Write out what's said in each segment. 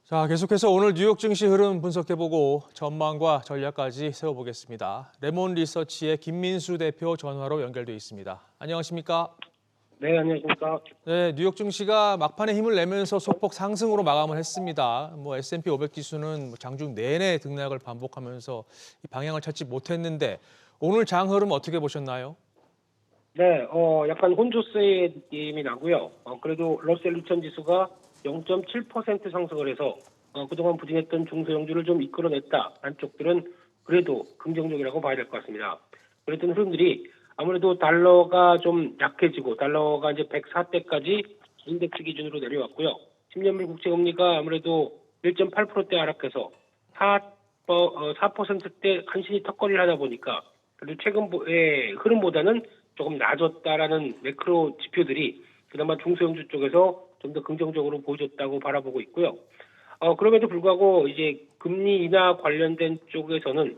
자, 계속해서 오늘 뉴욕 증시 흐름 분석해보고 전망과 전략까지 세워보겠습니다. 레몬 리서치의 김민수 대표 전화로 연결돼 있습니다. 안녕하십니까? 네, 안녕하십니까. 네, 뉴욕 증시가 막판에 힘을 내면서 소폭 상승으로 마감을 했습니다. S&P 500 지수는 장중 내내 등락을 반복하면서 이 방향을 찾지 못했는데 오늘 장 흐름 어떻게 보셨나요? 네, 약간 혼조세의 느낌이 나고요. 그래도 러셀 2000 지수가 0.7% 상승을 해서 그동안 부진했던 중소형주를 좀 이끌어냈다. 한쪽들은 그래도 긍정적이라고 봐야 될 것 같습니다. 그랬던 흐름들이 아무래도 달러가 좀 약해지고 달러가 이제 104대까지 인덱스 기준으로 내려왔고요. 10년물 국채금리가 아무래도 1.8%대 하락해서 4%대 간신히 턱걸이를 하다 보니까 그래도 최근의 흐름보다는 조금 낮았다라는 매크로 지표들이 그나마 중소형주 쪽에서 좀 더 긍정적으로 보여줬다고 바라보고 있고요. 그럼에도 불구하고 이제 금리 인하 관련된 쪽에서는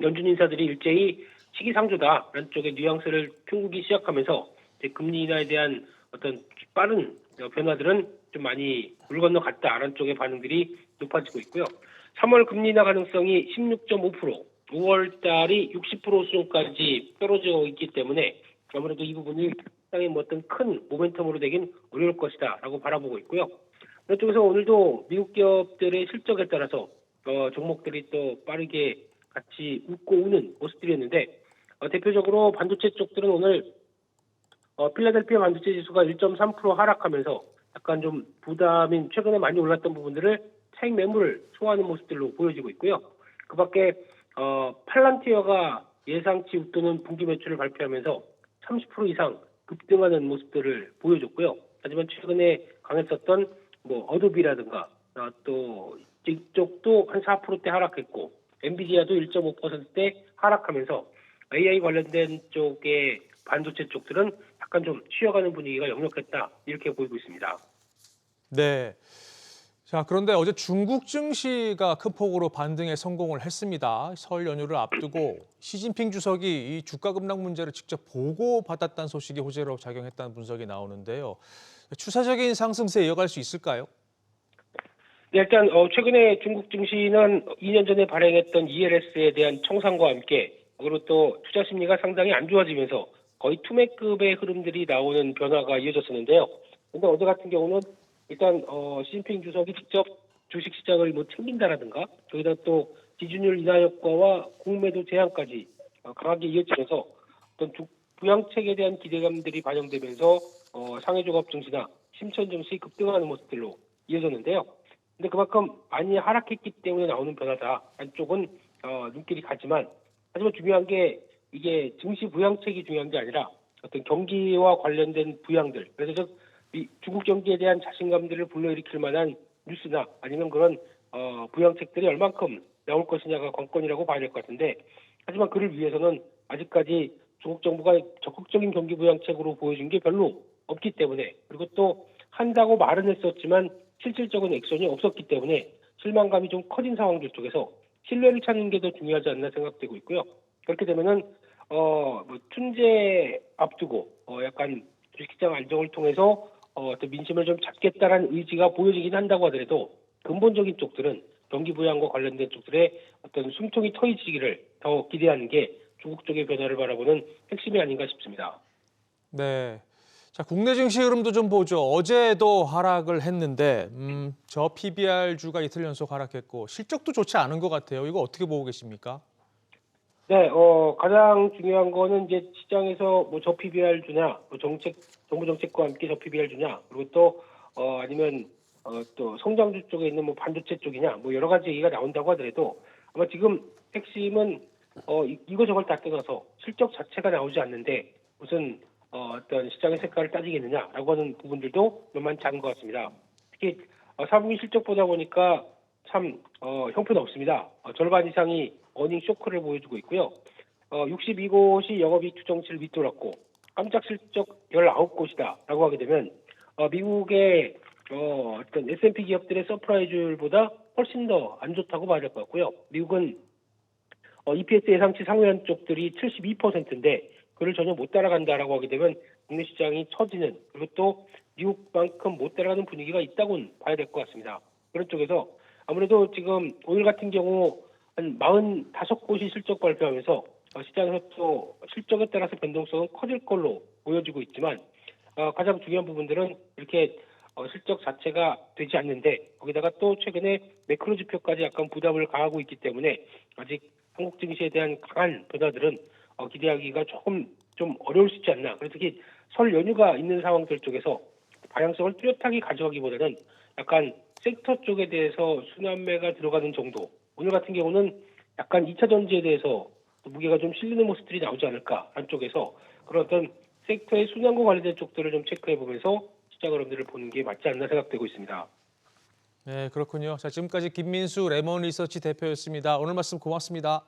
연준 인사들이 일제히 시기상조다라는 쪽의 뉘앙스를 펴기 시작하면서 이제 금리 인하에 대한 어떤 빠른 변화들은 좀 많이 물 건너갔다라는 쪽의 반응들이 높아지고 있고요. 3월 금리 인하 가능성이 16.5%, 5월 달이 60% 수준까지 떨어져 있기 때문에 아무래도 이 부분이 시장의 어떤 큰 모멘텀으로 되긴 어려울 것이다라고 바라보고 있고요. 이쪽에서 오늘도 미국 기업들의 실적에 따라서 종목들이 또 빠르게 같이 웃고 우는 모습들이었는데 대표적으로 반도체 쪽들은 오늘 필라델피아 반도체 지수가 1.3% 하락하면서 약간 좀 부담인 최근에 많이 올랐던 부분들을 차익 매물을 소화하는 모습들로 보여지고 있고요. 그밖에 팔란티어가 예상치 웃도는 분기 매출을 발표하면서 30% 이상 급등하는 모습들을 보여줬고요. 하지만 최근에 강했었던 어도비라든가 또 이쪽도 한 4%대 하락했고 엔비디아도 1.5%대 하락하면서 AI 관련된 쪽의 반도체 쪽들은 약간 좀 쉬어가는 분위기가 역력했다 이렇게 보이고 있습니다. 네. 자, 그런데 어제 중국 증시가 큰 폭으로 반등에 성공을 했습니다. 설 연휴를 앞두고 시진핑 주석이 이 주가 급락 문제를 직접 보고받았다는 소식이 호재로 작용했다는 분석이 나오는데요. 추세적인 상승세 이어갈 수 있을까요? 네, 일단 최근에 중국 증시는 2년 전에 발행했던 ELS에 대한 청산과 함께 그리고 또 투자 심리가 상당히 안 좋아지면서 거의 투매급의 흐름들이 나오는 변화가 이어졌었는데요. 근데 어제 같은 경우는 일단 시진핑 주석이 직접 주식시장을 챙긴다라든가 거기다 또 지준율 인하 효과와 공매도 제한까지 강하게 이어지면서 어떤 부양책에 대한 기대감들이 반영되면서 상해조갑 증시나 심천 증시 급등하는 모습들로 이어졌는데요. 근데 그만큼 많이 하락했기 때문에 나오는 변화다. 한쪽은 눈길이 가지만 하지만 중요한 게 이게 증시 부양책이 중요한 게 아니라 어떤 경기와 관련된 부양들. 그래서 중국 경기에 대한 자신감들을 불러일으킬 만한 뉴스나 아니면 그런 부양책들이 얼만큼 나올 것이냐가 관건이라고 봐야 될 것 같은데 하지만 그를 위해서는 아직까지 중국 정부가 적극적인 경기 부양책으로 보여준 게 별로 없기 때문에 그리고 또 한다고 말은 했었지만 실질적인 액션이 없었기 때문에 실망감이 좀 커진 상황들 쪽에서 신뢰를 찾는 게 더 중요하지 않나 생각되고 있고요. 그렇게 되면은 춘제 앞두고 약간 주식시장 안정을 통해서 어떤 민심을 좀 잡겠다라는 의지가 보여지긴 한다고 하더라도 근본적인 쪽들은 경기 부양과 관련된 쪽들의 어떤 숨통이 트이지기를 더 기대하는 게 중국 쪽의 변화를 바라보는 핵심이 아닌가 싶습니다. 네. 자, 국내 증시 흐름도 좀 보죠. 어제도 하락을 했는데 저 PBR주가 이틀 연속 하락했고 실적도 좋지 않은 것 같아요. 이거 어떻게 보고 계십니까? 네, 가장 중요한 거는 이제 시장에서 저 PBR 주냐, 정부 정책과 함께 저 PBR 주냐, 그리고 또, 아니면, 또 성장주 쪽에 있는 반도체 쪽이냐, 여러 가지 얘기가 나온다고 하더라도 아마 지금 핵심은, 이거 저걸 다 떠나서 실적 자체가 나오지 않는데 무슨, 어떤 시장의 색깔을 따지겠느냐라고 하는 부분들도 만만치 않은 것 같습니다. 특히, 4분기 실적 보다 보니까 참, 형편없습니다. 절반 이상이 어닝 쇼크를 보여주고 있고요. 62곳이 영업이익 추정치를 밑돌았고 깜짝 실적 19곳이다라고 하게 되면 미국의 어떤 S&P 기업들의 서프라이즈율보다 훨씬 더 안 좋다고 봐야 될 것 같고요. 미국은 EPS 예상치 상회한 쪽들이 72%인데 그를 전혀 못 따라간다라고 하게 되면 국내 시장이 처지는 그리고 또 미국만큼 못 따라가는 분위기가 있다고는 봐야 될 것 같습니다. 그런 쪽에서 아무래도 지금 오늘 같은 경우 한 45곳이 실적 발표하면서 시장에서 또 실적에 따라서 변동성은 커질 걸로 보여지고 있지만 가장 중요한 부분들은 이렇게 실적 자체가 되지 않는데 거기다가 또 최근에 매크로 지표까지 약간 부담을 가하고 있기 때문에 아직 한국 증시에 대한 강한 변화들은 기대하기가 조금 좀 어려울 수 있지 않나. 그래서 특히 설 연휴가 있는 상황들 쪽에서 방향성을 뚜렷하게 가져가기보다는 약간 섹터 쪽에 대해서 순환매가 들어가는 정도. 오늘 같은 경우는 약간 2차 전지에 대해서 또 무게가 좀 실리는 모습들이 나오지 않을까 한쪽에서 그런 어떤 섹터의 순환과 관련된 쪽들을 좀 체크해 보면서 시장 흐름들을 보는 게 맞지 않나 생각되고 있습니다. 네, 그렇군요. 자, 지금까지 김민수 레몬 리서치 대표였습니다. 오늘 말씀 고맙습니다.